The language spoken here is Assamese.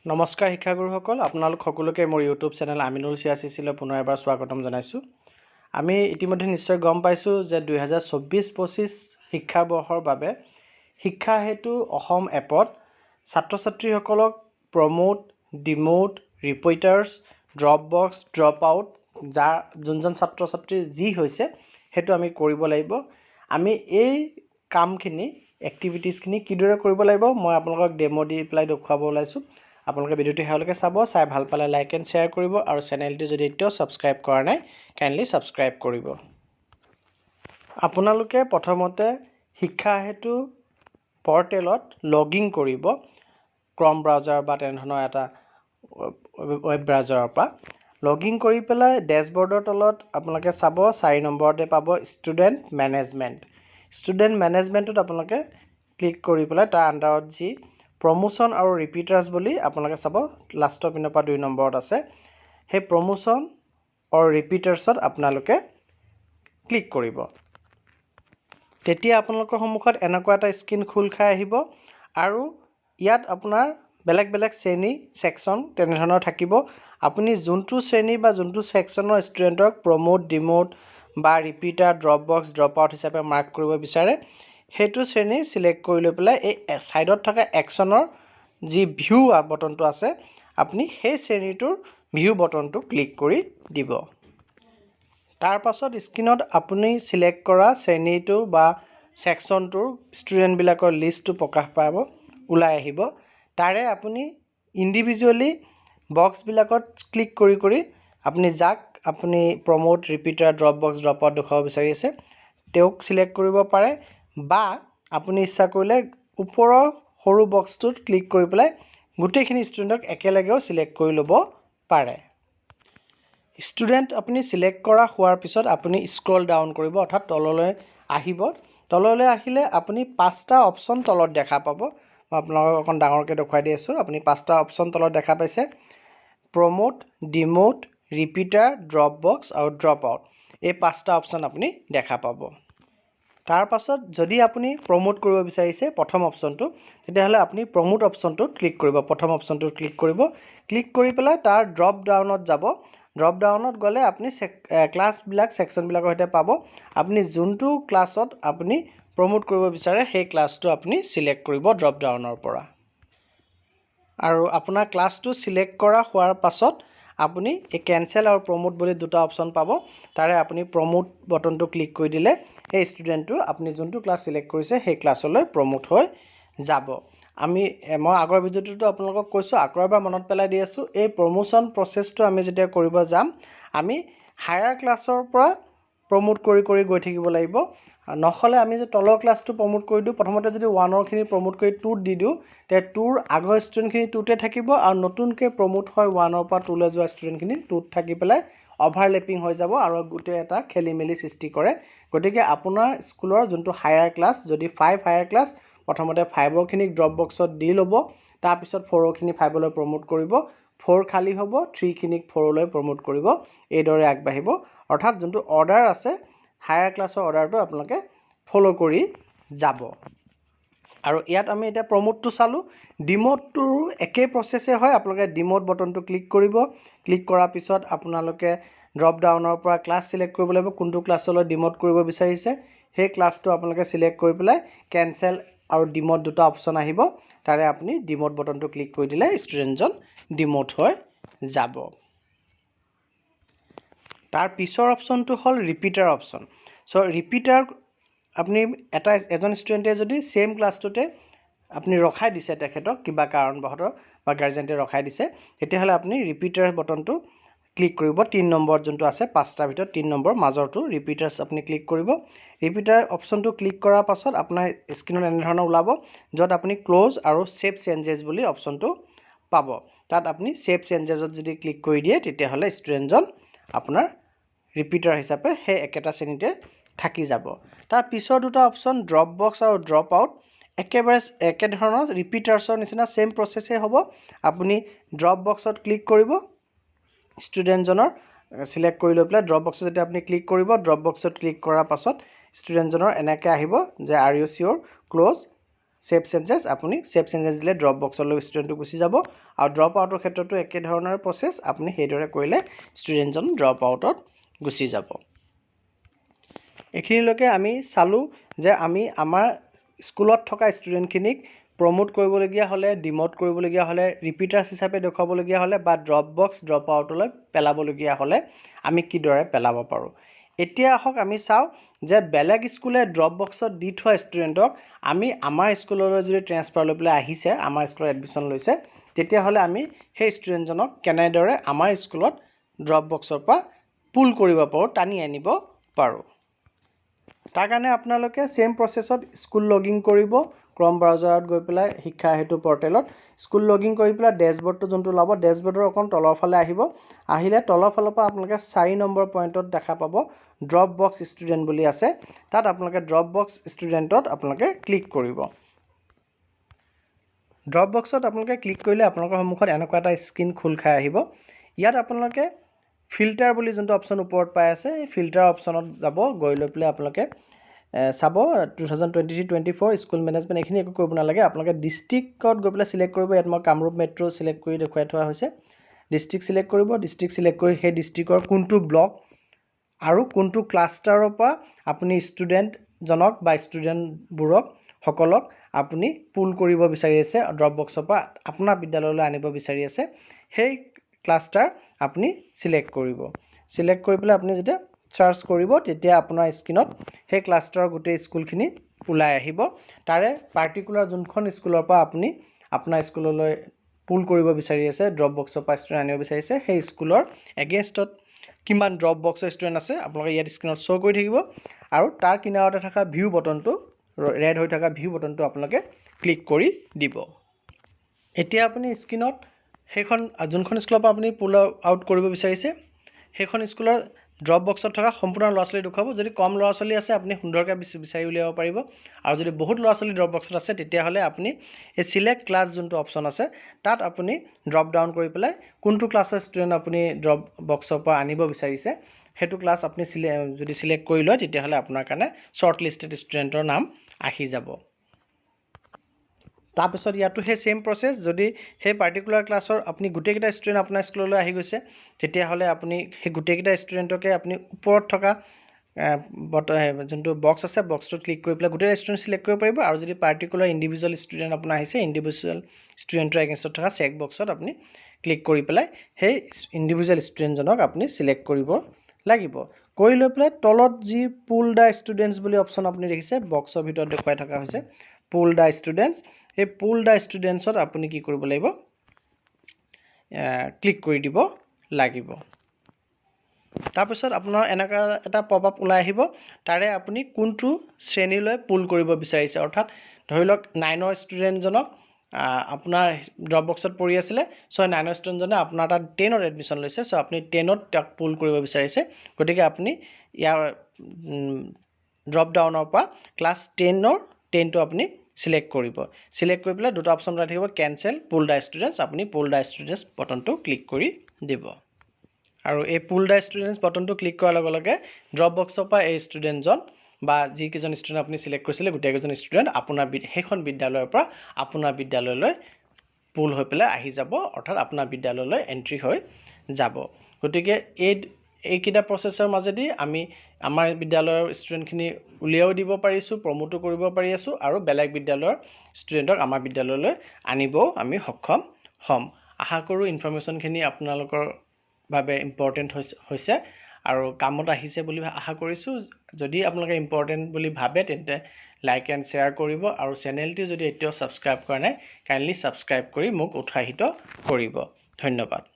নমস্কাৰ শিক্ষাগুৰুসকল আপোনালোক সকলোকে মোৰ ইউটিউব চেনেল আমিনুল চিয়াচিচিলৈ পুনৰ এবাৰ স্বাগতম জনাইছোঁ। আমি ইতিমধ্যে নিশ্চয় গম পাইছোঁ যে 2024-25 শিক্ষাবৰ্ষৰ বাবে শিক্ষা হেতু অসম এপত ছাত্ৰ ছাত্ৰীসকলক promote, demote, repeaters, drop box, drop out যাৰ যোনজন ছাত্ৰ ছাত্ৰী যি হৈছে সেইটো আমি কৰিব লাগিব। আমি এই কামখিনি এক্টিভিটিছখিনি কিদৰে কৰিব লাগিব মই আপোনালোকক ডেমো দি পেলাই দেখুৱাব ওলাইছোঁ। আপোনালোকে ভিডিঅ'টো শেষলৈকে চাব, চাই ভাল পালে লাইক এণ্ড শ্বেয়াৰ কৰিব আৰু চেনেলটো যদি এতিয়াও ছাবস্ক্ৰাইব কৰা নাই কাইণ্ডলি ছাবস্ক্ৰাইব কৰিব। আপোনালোকে প্ৰথমতে শিক্ষা হেতু পৰ্টেলত লগিন কৰিব ক্ৰম ব্ৰাউজাৰ বা তেনেধৰণৰ এটা ৱেব ব্ৰাউজাৰৰ পৰা। লগিন কৰি পেলাই ডেছবৰ্ডৰ তলত আপোনালোকে চাব 4 নম্বৰতে পাব ষ্টুডেণ্ট মেনেজমেণ্ট। ষ্টুডেণ্ট মেনেজমেণ্টত আপোনালোকে ক্লিক কৰি পেলাই তাৰ আণ্ডাৰত যি প্ৰমোশ্যন আৰু ৰিপিটাৰ্ছ বুলি আপোনালোকে চাব লাষ্টৰ পিনৰ পৰা 2 নম্বৰত আছে। সেই প্ৰমোশ্যন আৰু ৰিপিটাৰ্ছত আপোনালোকে ক্লিক কৰিব। তেতিয়া আপোনালোকৰ সন্মুখত এনেকুৱা এটা স্ক্ৰীন খোল খাই আহিব আৰু ইয়াত আপোনাৰ বেলেগ বেলেগ শ্ৰেণী ছেকশ্যন তেনেধৰণৰ থাকিব। আপুনি যোনটো শ্ৰেণী বা যোনটো ছেকশ্যনৰ ষ্টুডেণ্টক প্ৰমোট, ডিমোট বা repeater, drop box, drop out হিচাপে মাৰ্ক কৰিব বিচাৰে সেইটো শ্ৰেণী চিলেক্ট কৰি লৈ পেলাই এই ছাইডত থকা একশ্যনৰ যি ভিউ বটনটো আছে আপুনি সেই শ্ৰেণীটোৰ ভিউ বটনটো ক্লিক কৰি দিব। তাৰ পাছত স্ক্ৰীনত আপুনি চিলেক্ট কৰা শ্ৰেণীটো বা ছেকশ্যনটোৰ ষ্টুডেণ্টবিলাকৰ লিষ্টটো প্ৰকাশ পাব, ওলাই আহিব। তাৰে আপুনি ইণ্ডিভিজুৱেলি বক্সবিলাকত ক্লিক কৰি কৰি আপুনি যাক আপুনি promote, repeater, drop box, drop out দেখুৱাব বিচাৰি আছে তেওঁক চিলেক্ট কৰিব পাৰে বা আপুনি ইচ্ছা কৰিলে ওপৰৰ সৰু বক্সটোত ক্লিক কৰি পেলাই গোটেইখিনি ষ্টুডেণ্টক একেলগেও চিলেক্ট কৰি ল'ব পাৰে। ষ্টুডেণ্ট আপুনি চিলেক্ট কৰা হোৱাৰ পিছত আপুনি স্ক্ৰল ডাউন কৰিব, অৰ্থাৎ তললৈ আহিব। তললৈ আহিলে আপুনি 5টা অপশ্যন তলত দেখা পাব। মই আপোনালোকক অকণ ডাঙৰকৈ দেখুৱাই দি আছোঁ। আপুনি 5টা অপশ্যন তলত দেখা পাইছে, প্ৰমোট, ডিমোট, ৰিপিটাৰ, ড্ৰপ বক্স আৰু ড্ৰপ আউট। এই 5টা অপশ্যন আপুনি দেখা পাব। তাৰ পাছত যদি আপুনি প্ৰমোট কৰিব বিচাৰিছে প্ৰথম অপশ্যনটো তেতিয়াহ'লে আপুনি প্ৰমোট অপশ্যনটোত ক্লিক কৰিব। প্ৰথম অপশ্যনটোত ক্লিক কৰিব, ক্লিক কৰি পেলাই তাৰ ড্ৰপ ডাউনত যাব। ড্ৰপ ডাউনত গ'লে আপুনি ক্লাছবিলাক ছেকশ্যনবিলাকৰ সৈতে পাব। আপুনি যোনটো ক্লাছত আপুনি প্ৰমোট কৰিব বিচাৰে সেই ক্লাছটো আপুনি চিলেক্ট কৰিব ড্ৰপ ডাউনৰ পৰা। আৰু আপোনাৰ ক্লাছটো চিলেক্ট কৰা হোৱাৰ পাছত আপুনি এই কেনচেল আৰু প্ৰমোট বুলি 2টা অপশ্যন পাব। তাৰে আপুনি প্ৰমোট বটনটো ক্লিক কৰি দিলে এই ষ্টুডেণ্টটো আপুনি যোনটো ক্লাছ চিলেক্ট কৰিছে সেই ক্লাছলৈ প্ৰমোট হৈ যাব। মই আগৰ ভিডিঅ'টোতো আপোনালোকক কৈছোঁ, আকৌ এবাৰ মনত পেলাই দি আছোঁ। এই প্ৰমোশ্যন প্ৰচেছটো আমি যেতিয়া কৰিব যাম আমি হায়াৰ ক্লাছৰ পৰা প্ৰমোট কৰি কৰি গৈ থাকিব লাগিব। নহ'লে আমি যে তলৰ ক্লাছটো প্ৰমোট কৰি দিওঁ, প্ৰথমতে যদি 1ৰখিনি প্ৰমোট কৰি 2ত দি দিওঁ তেতিয়া 2ৰ আগৰ ষ্টুডেণ্টখিনি 2তে থাকিব আৰু নতুনকৈ প্ৰমোট হয় 1ৰ পৰা 2লৈ যোৱা ষ্টুডেণ্টখিনি 2ত থাকি পেলাই অভাৰলেপিং হৈ যাব আৰু গোটেই এটা খেলি মেলি সৃষ্টি কৰে। গতিকে আপোনাৰ স্কুলৰ যোনটো হায়াৰ ক্লাছ, যদি 5 হায়াৰ ক্লাছ প্ৰথমতে 5ৰখিনিক ড্ৰপ বক্সত দি ল'ব, তাৰপিছত 4ৰখিনি 5লৈ প্ৰমোট কৰিব, 4 খালী হ'ব, 3খিনিক 4লৈ প্ৰমোট কৰিব, এইদৰে আগবাঢ়িব। অৰ্থাৎ যোনটো অৰ্ডাৰ আছে হায়াৰ ক্লাছৰ অৰ্ডাৰটো আপোনালোকে ফ'ল' কৰি যাব। আৰু ইয়াত আমি এতিয়া প্ৰমোটটো চালোঁ। ডিমোটটোৰো একেই প্ৰচেছে হয়। আপোনালোকে ডিমোট বটনটো ক্লিক কৰিব, ক্লিক কৰাৰ পিছত আপোনালোকে ড্ৰপ ডাউনৰ পৰা ক্লাছ চিলেক্ট কৰিব লাগিব, কোনটো ক্লাছলৈ ডিমোট কৰিব বিচাৰিছে সেই ক্লাছটো আপোনালোকে চিলেক্ট কৰি পেলাই কেনচেল আৰু ডিমোট 2টা অপশ্যন আহিব। তাৰে আপুনি ডিমোট বটনটো ক্লিক কৰি দিলে ষ্টুডেণ্টজন ডিমোট হৈ যাব। তাৰ পিছৰ অপশ্যনটো হ'ল ৰিপিটাৰ অপশ্যন। চ' ৰিপিটাৰ আপুনি এজন ষ্টুডেণ্টে যদি ছেইম ক্লাছটোতে আপুনি ৰখাই দিছে তেখেতক কিবা কাৰণবশতঃ বা গাৰ্জেণ্টে ৰখাই দিছে তেতিয়াহ'লে আপুনি ৰিপিটাৰ বটনটো ক্লিক কৰিব। 3 নম্বৰত যোনটো আছে 5টাৰ ভিতৰত 3 নম্বৰ মাজৰটো ৰিপিটাৰ্ছ আপুনি ক্লিক কৰিব। ৰিপিটাৰ অপশ্যনটো ক্লিক কৰাৰ পাছত আপোনাৰ স্ক্ৰীনত এনেধৰণৰ ওলাব য'ত আপুনি ক্ল'জ আৰু ছেভ চেঞ্জেছ বুলি অপশ্যনটো পাব। তাত আপুনি ছেভ চেঞ্জেছত যদি ক্লিক কৰি দিয়ে তেতিয়াহ'লে ষ্টুডেণ্টজন আপোনাৰ ৰিপিটাৰ হিচাপে সেই একেটা শ্ৰেণীতে থাকি যাব। তাৰ পিছৰ 2টা অপশ্যন ড্ৰপ বক্স আৰু ড্ৰপ আউট একেবাৰে একেধৰণৰ ৰিপিটাৰ্ছৰ নিচিনা ছেইম প্ৰচেছেই হ'ব। আপুনি ড্ৰপ বক্সত ক্লিক কৰিব, ষ্টুডেণ্টজনৰ চিলেক্ট কৰি লৈ পেলাই ড্ৰপ বক্সত যেতিয়া আপুনি ক্লিক কৰিব, ড্ৰপ বক্সত ক্লিক কৰাৰ পাছত ষ্টুডেণ্টজনৰ এনেকৈ আহিব যে আৰ ইউ চিয়'ৰ, ক্ল'জ, সেভ চেঞ্জেছ আপুনি সেভ চেঞ্জেছ দিলে ড্ৰপ বক্সলৈ ষ্টুডেণ্টটো গুচি যাব আৰু ড্ৰপ আউটৰ ক্ষেত্ৰতো একে ধৰণৰ প্ৰচেছ আপুনি সেইদৰে কৰিলে ষ্টুডেণ্টজন ড্ৰপ আউটত গুচি যাব এইখিনিলৈকে আমি চালোঁ যে আমি আমাৰ স্কুলত থকা ষ্টুডেণ্টখিনিক প্ৰমোট কৰিবলগীয়া হ'লে ডিমোট কৰিবলগীয়া হ'লে ৰিপিটাৰ্ছ হিচাপে দেখুৱাবলগীয়া হ'লে বা ড্ৰপ বক্স ড্ৰপ আউটলৈ পেলাবলগীয়া হ'লে আমি কিদৰে পেলাব পাৰোঁ এতিয়া আহক আমি চাওঁ যে বেলেগ স্কুলে ড্ৰপ বক্সত দি থোৱা ষ্টুডেণ্টক আমি আমাৰ স্কুললৈ যদি ট্ৰেন্সফাৰ লৈ পেলাই আহিছে আমাৰ স্কুলত এডমিশ্যন লৈছে তেতিয়াহ'লে আমি সেই ষ্টুডেণ্টজনক কেনেদৰে আমাৰ স্কুলত ড্ৰপ বক্সৰ পৰা পুল কৰিব পাৰোঁ টানি আনিব পাৰোঁ তাৰ কাৰণে আপোনালোকে সেম প্ৰচেছত স্কুল লগিং কৰিব ক্ৰম ব্ৰাউজাৰত গৈ পেলাই শিক্ষা হেতু পৰ্টেলত স্কুল লগিং কৰি পেলাই ডেশবৰ্ডটো যোনটো ওলাব ডেশবৰ্ডৰ অকণ তলৰ ফালে আহিব আহিলে তলৰ ফালৰ পৰা আপোনালোকে 4 নম্বৰ পইণ্টত দেখা পাব ড্ৰপ বক্স ষ্টুডেণ্ট বুলি আছে তাত আপোনালোকে ড্ৰপ বক্স ষ্টুডেণ্টত আপোনালোকে ক্লিক কৰিব ড্ৰপ বক্সত আপোনালোকে ক্লিক কৰিলে আপোনালোকৰ সন্মুখত এনেকুৱা এটা স্ক্ৰীন খোল খাই আহিব ইয়াত আপোনালোকে ফিল্টাৰ বুলি যোনটো অপশ্যন ওপৰত পাই আছে এই ফিল্টাৰ অপশ্যনত যাব গৈ লৈ পেলাই আপোনালোকে চাব 2023-24 স্কুল মেনেজমেণ্ট এইখিনি একো কৰিব নালাগে আপোনালোকে ডিষ্ট্ৰিক্টত গৈ পেলাই সিলেক্ট কৰিব ইয়াত মই কামৰূপ মেট্ৰ' সিলেক্ট কৰি দেখুৱাই থোৱা হৈছে ডিষ্ট্ৰিক্ট সিলেক্ট কৰিব ডিষ্ট্ৰিক্ট সিলেক্ট কৰি সেই ডিষ্ট্ৰিক্টৰ কোনটো ব্লক আৰু কোনটো ক্লাষ্টাৰৰ পৰা আপুনি ষ্টুডেণ্টজনক বা ষ্টুডেণ্টবোৰক সকলক আপুনি পুল কৰিব বিচাৰি আছে ড্ৰপ বক্সৰ পৰা আপোনাৰ বিদ্যালয়লৈ আনিব বিচাৰি আছে সেই ক্লাষ্টাৰ আপুনি সিলেক্ট কৰিব সিলেক্ট কৰি পেলাই আপুনি যেতিয়া সাৰ্চ কৰিব তেতিয়া আপোনাৰ স্ক্ৰীনত সেই ক্লাষ্টাৰৰ গোটেই স্কুলখিনি ওলাই আহিব তাৰে পাৰ্টিকুলাৰ যোনখন স্কুলৰ পৰা আপুনি আপোনাৰ স্কুললৈ পুল কৰিব বিচাৰি আছে ড্ৰপ বক্সৰ পৰা ষ্টুডেণ্ট আনিব বিচাৰিছে সেই স্কুলৰ এগেইনষ্টত কিমান ড্ৰপ বক্সৰ ষ্টুডেণ্ট আছে আপোনালোকে ইয়াত স্ক্ৰীনত শ্ব' কৰি থাকিব আৰু তাৰ কিনাৰতে থকা ভিউ বটনটো ৰেড হৈ থকা ভিউ বটনটো আপোনালোকে ক্লিক কৰি দিব এতিয়া আপুনি স্ক্ৰীনত সেইখন যোনখন স্কুলৰ পৰা আপুনি পুল আউট কৰিব বিচাৰিছে সেইখন স্কুলৰ ড্ৰপ বক্সত থকা সম্পূৰ্ণ ল'ৰা ছোৱালী দেখুৱাব যদি কম ল'ৰা ছোৱালী আছে আপুনি সুন্দৰকৈ বিচাৰি উলিয়াব পাৰিব আৰু যদি বহুত ল'ৰা ছোৱালী ড্ৰপ বক্সত আছে তেতিয়াহ'লে আপুনি এই সিলেক্ট ক্লাছ যোনটো অপশ্যন আছে তাত আপুনি ড্ৰপ ডাউন কৰি পেলাই কোনটো ক্লাছৰ ষ্টুডেণ্ট আপুনি ড্ৰপ বক্সৰ পৰা আনিব বিচাৰিছে সেইটো ক্লাছ আপুনি যদি সিলেক্ট কৰি লয় তেতিয়াহ'লে আপোনাৰ কাৰণে শ্বৰ্ট লিষ্টেড ষ্টুডেণ্টৰ নাম আহি যাব তাৰপিছত ইয়াতো সেই সেম প্ৰচেছ যদি সেই পাৰ্টিকুলাৰ ক্লাছৰ আপুনি গোটেইকেইটা ষ্টুডেণ্ট আপোনাৰ স্কুললৈ আহি গৈছে তেতিয়াহ'লে আপুনি সেই গোটেইকেইটা ষ্টুডেণ্টকে আপুনি ওপৰত থকা যোনটো বক্স আছে বক্সটোত ক্লিক কৰি পেলাই গোটেই ষ্টুডেণ্ট সিলেক্ট কৰিব পাৰিব আৰু যদি পাৰ্টিকুলাৰ ইণ্ডিভিজুৱেল ষ্টুডেণ্ট আপোনাৰ আহিছে ইণ্ডিভিজুৱেল ষ্টুডেণ্টৰ এগেইনষ্টত থকা চেক বক্সত আপুনি ক্লিক কৰি পেলাই সেই ইণ্ডিভিজুৱেল ষ্টুডেণ্টজনক আপুনি সিলেক্ট কৰিব লাগিব কৰি লৈ পেলাই তলত যি পুল দা ষ্টুডেণ্টছ বুলি অপশ্যন আপুনি দেখিছে বক্সৰ ভিতৰত দেখুৱাই থকা হৈছে পুল দা ষ্টুডেণ্টছ এই পুল দা ষ্টুডেণ্টছত আপুনি কি কৰিব লাগিব ক্লিক কৰি দিব লাগিব তাৰপিছত আপোনাৰ এনেকুৱা এটা পপ আপ ওলাই আহিব তাৰে আপুনি কোনটো শ্ৰেণীলৈ পুল কৰিব বিচাৰিছে অৰ্থাৎ ধৰি লওক 9ৰ ষ্টুডেণ্টজনক আপোনাৰ ড্ৰপ বক্সত পৰি আছিলে চ' 9ৰ ষ্টুডেণ্টজনে আপোনাৰ তাত 10ত এডমিশ্যন লৈছে চ' আপুনি 10ত তাক পুল কৰিব বিচাৰিছে গতিকে আপুনি ইয়াৰ ড্ৰপ ডাউনৰ পৰা ক্লাছ 10টো আপুনি সিলেক্ট কৰিব সিলেক্ট কৰি পেলাই দুটা অপশ্যন ওলাই থাকিব কেনচেল পুল দা ষ্টুডেণ্টছ আপুনি পুল দা ষ্টুডেণ্টছ বটনটো ক্লিক কৰি দিব আৰু এই পুল দা ষ্টুডেণ্টছ বটনটো ক্লিক কৰাৰ লগে লগে ড্ৰপ বক্সৰ পৰা এই ষ্টুডেণ্টজন বা যিকেইজন ষ্টুডেণ্ট আপুনি সিলেক্ট কৰিছিলে গোটেইকেইজন ষ্টুডেণ্ট আপোনাৰ সেইখন বিদ্যালয়ৰ পৰা আপোনাৰ বিদ্যালয়লৈ পুল হৈ পেলাই আহি যাব অৰ্থাৎ আপোনাৰ বিদ্যালয়লৈ এণ্ট্ৰি হৈ যাব গতিকে এইকেইটা প্ৰচেছৰ মাজেদি আমি আমাৰ বিদ্যালয়ৰ ষ্টুডেণ্টখিনি উলিয়াও দিব পাৰিছোঁ প্ৰমোটো কৰিব পাৰি আছোঁ আৰু বেলেগ বিদ্যালয়ৰ ষ্টুডেণ্টক আমাৰ বিদ্যালয়লৈ আনিবও আমি সক্ষম হ'ম আশা কৰোঁ ইনফৰমেশ্যনখিনি আপোনালোকৰ বাবে ইম্পৰ্টেণ্ট হৈছে আৰু কামত আহিছে বুলি আশা কৰিছোঁ যদি আপোনালোকে ইম্পৰ্টেণ্ট বুলি ভাবে তেন্তে লাইক এণ্ড শ্বেয়াৰ কৰিব আৰু চেনেলটি যদি এতিয়াও ছাবস্ক্ৰাইব কৰা নাই কাইণ্ডলি ছাবস্ক্ৰাইব কৰি মোক উৎসাহিত কৰিব ধন্যবাদ